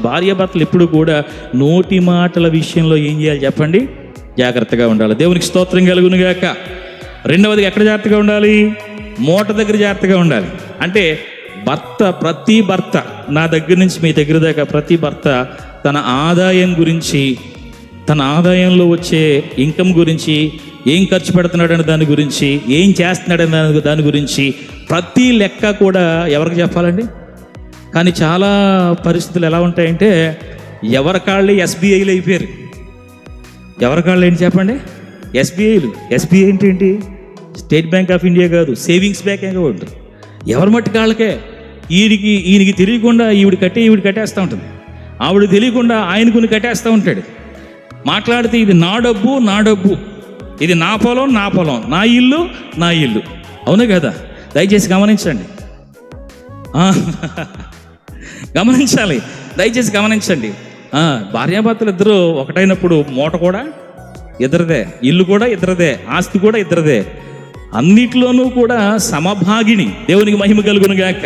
భార్యాభర్తలు ఎప్పుడు కూడా నోటి మాటల విషయంలో ఏం చేయాలి చెప్పండి? జాగ్రత్తగా ఉండాలి. దేవునికి స్తోత్రం కలుగును గాక. రెండవది ఎక్కడ జాగ్రత్తగా ఉండాలి? మూట దగ్గర జాగ్రత్తగా ఉండాలి. అంటే ప్రతి భర్త నా దగ్గర నుంచి మీ దగ్గర దాకా ప్రతి భర్త తన ఆదాయం గురించి, తన ఆదాయంలో వచ్చే ఇన్కమ్ గురించి, ఏం ఖర్చు పెడుతున్నాడని దాని గురించి, ఏం చేస్తున్నాడని దాని గురించి ప్రతి లెక్క కూడా ఎవరికి చెప్పాలండి? కానీ చాలా పరిస్థితులు ఎలా ఉంటాయంటే ఎవరి కాళ్ళే ఎస్బీఐలు అయిపోయారు. ఎవరి కాళ్ళు ఏంటి చెప్పండి? ఎస్బీఐలు. ఎస్బీఐ ఏంటి? స్టేట్ బ్యాంక్ ఆఫ్ ఇండియా కాదు, సేవింగ్స్ బ్యాంక్ అకౌంట్. ఎవరి మట్టి కాళ్ళకే. ఈయనకి తెలియకుండా ఈవిడ కట్టేస్తూ ఉంటుంది, ఆవిడ తెలియకుండా ఆయనకుని కట్టేస్తూ ఉంటాడు. మాట్లాడితే ఇది నా డబ్బు, ఇది నా పొలం, నా ఇల్లు. అవును కదా? దయచేసి గమనించండి, దయచేసి గమనించండి. భార్యాభర్తలు ఇద్దరు ఒకటైనప్పుడు మూట కూడా ఇద్దరిదే, ఇల్లు కూడా ఇద్దరిదే, ఆస్తి కూడా ఇద్దరిదే, అన్నిట్లోనూ కూడా సమభాగిని. దేవునికి మహిమ కలుగును గాక.